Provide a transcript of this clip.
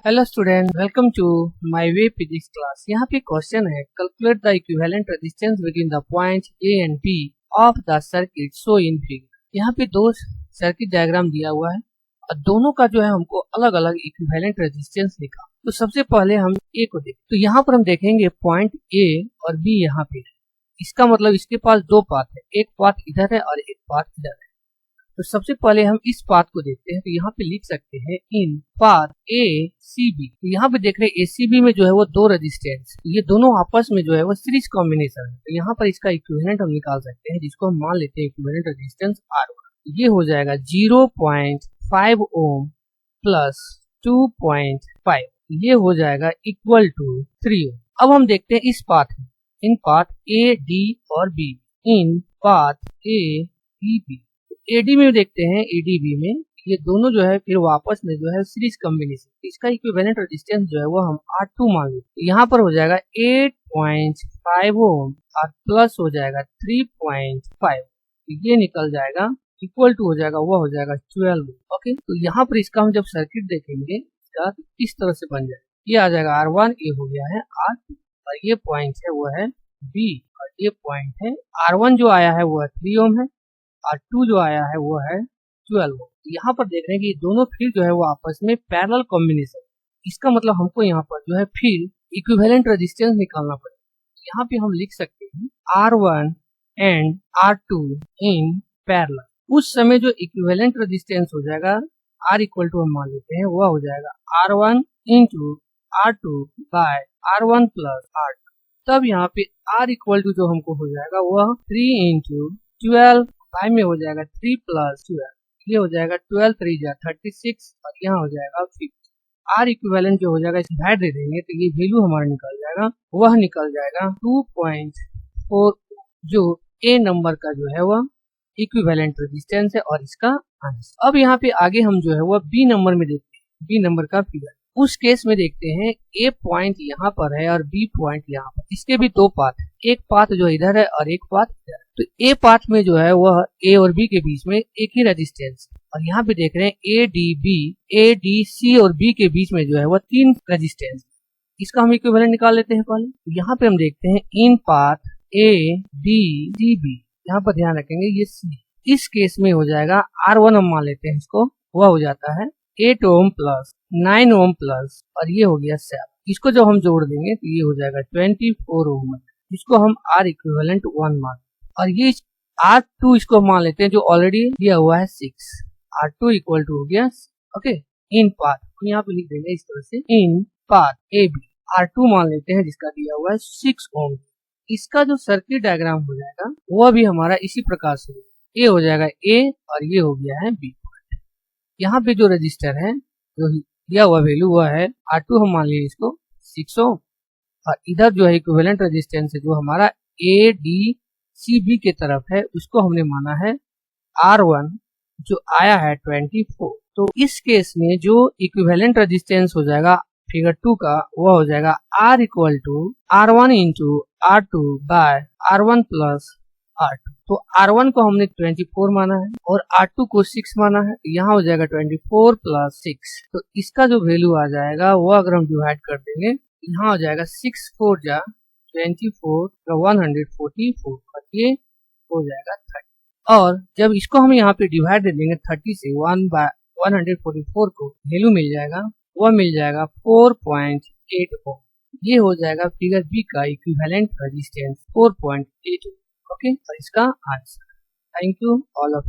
Hello student, welcome to my way physics class. यहाँ पे question है, calculate the equivalent resistance between the points A and B of the circuit show in figure. यहाँ पे दो circuit diagram दिया हुआ है और दोनों का जो है हमको अलग अलग इक्विवेलेंट रेजिस्टेंस लिखा। तो सबसे पहले हम ए को देखें। तो यहाँ पर हम देखेंगे पॉइंट ए और बी यहाँ पे है। इसका मतलब इसके पास दो पाथ है, एक पाथ इधर है और एक पाथ इधर है। तो सबसे पहले हम इस पाथ को देखते हैं। तो यहाँ पे लिख सकते हैं in path A C B. तो यहाँ पे देख रहे हैं ए सी बी में जो है वो दो रेजिस्टेंस, ये दोनों आपस में जो है वो सीरीज कॉम्बिनेशन है। तो यहाँ पर इसका इक्विवेलेंट हम निकाल सकते हैं, जिसको हम मान लेते हैं इक्विवेलेंट रेजिस्टेंस R1। ये हो जाएगा 0.5 ओम प्लस 2.5, ये हो जाएगा इक्वल टू 3 ओम। अब हम देखते हैं इस पाथ में, इन पाथ ए डी और B, in path A B B. AD में देखते हैं, एडीबी में ये दोनों जो है फिर वापस में जो है सीरीज कॉम्बिनेशन, इसका इक्विवेलेंट रेजिस्टेंस जो है वो हम R2 मान लेते हैं। यहाँ पर हो जाएगा 8.5 ओम और प्लस हो जाएगा 3.5, ये निकल जाएगा इक्वल टू हो जाएगा, वो हो जाएगा 12 ओम। ओके, तो यहाँ पर इसका हम जब सर्किट देखेंगे इसका इस तरह से बन जाएगा, ये आ जाएगा R1, ये हो गया है R2 और ये पॉइंट है वो है B और ये पॉइंट है R1 जो आया है वो है 3 ओम है और 2 जो आया है वो है 12 ओम। यहाँ पर देख रहे हैं कि दोनों फिर जो है वो आपस में पैरेलल कॉम्बिनेशन, इसका मतलब हमको यहाँ पर जो है फिर इक्विवेलेंट रेजिस्टेंस निकालना पड़ेगा। यहाँ पे हम लिख सकते हैं R1 and R2 in parallel. उस समय जो इक्विवेलेंट रेजिस्टेंस हो जाएगा R इक्वल टू हम मान लेते हैं, वह हो जाएगा R1 into R2 by R1 plus R2। तब यहाँ पे R इक्वल टू जो हमको हो जाएगा वह 3 इंटू 12, 5 में हो जाएगा 3 प्लस 12, ये हो जाएगा 12 3 जा 36 और यहाँ हो जाएगा 50। R इक्विवेलेंट जो हो जाएगा इस भाग दे देंगे तो ये वैल्यू हमारा निकल जाएगा, वह निकल जाएगा 2.4, जो A नंबर का जो है वह इक्विवेलेंट रेजिस्टेंस है और इसका आंसर। अब यहाँ पे आगे हम जो है वह B नंबर में देखते हैं, B नंबर का फिगर। उस केस में देखते हैं ए पॉइंट यहाँ पर है और बी पॉइंट यहाँ पर, इसके भी दो पाथ है, एक पाथ जो इधर है और एक पाथ इधर है। तो ए पाथ में जो है वह ए और बी के बीच में एक ही रेजिस्टेंस है और यहाँ पे देख रहे हैं A D B, A D C और बी के बीच में जो है वह 3 रेजिस्टेंस। इसका हम इक्विवेलेंट निकाल लेते हैं पहले। यहाँ पे हम देखते हैं in path A D C B, यहाँ पर ध्यान रखेंगे ये सी, इस केस में हो जाएगा R1 हम मान लेते हैं इसको, वह हो जाता है 8 ओम प्लस 9 ओम प्लस और ये हो गया 7। इसको जब हम जोड़ देंगे तो ये हो जाएगा 24 ओम, इसको हम R इक्विवेलेंट 1 मान, और ये R2 इसको मान लेते हैं जो ऑलरेडी दिया हुआ है 6। R2 इक्वल टू हो गया ओके इन पाथ, यहाँ पे लिख देंगे इस तरह से इन पाथ ए बी, R2 मान लेते हैं जिसका दिया हुआ है 6 ओम। इसका जो सर्किट डायग्राम हो जाएगा वह भी हमारा इसी प्रकार से, ये हो जाएगा A और ये हो गया है B। यहाँ पे जो रजिस्टर है जो दिया हुआ वैल्यू हुआ है R2 हम मान लिए इसको 6 ओम और इधर जो है इक्विवेलेंट रेजिस्टेंस है जो हमारा ए डी सी बी के तरफ है उसको हमने माना है R1 जो आया है 24। तो इस केस में जो इक्विवेलेंट रेजिस्टेंस हो जाएगा फिगर 2 का, वह हो जाएगा R equal to R1 into R2 by R1 plus R2। तो R1 को हमने 24 माना है और R2 को 6 माना है, यहाँ हो जाएगा 24 प्लस 6। तो इसका जो वैल्यू आ जाएगा वो अगर हम डिवाइड कर देंगे, यहाँ हो जाएगा 6 4 जा 24 का 144 और ये हो जाएगा 30। और जब इसको हम यहाँ पे डिवाइड दे देंगे 30 से 1 बाय 144 को वैल्यू मिल जाएगा, वह मिल जाएगा 4.8 ओम। ये हो जाएगा फिगर बी का इक्विवेलेंट रेजिस्टेंस 4.8 ओम। ओके, और इसका answer. Thank you all of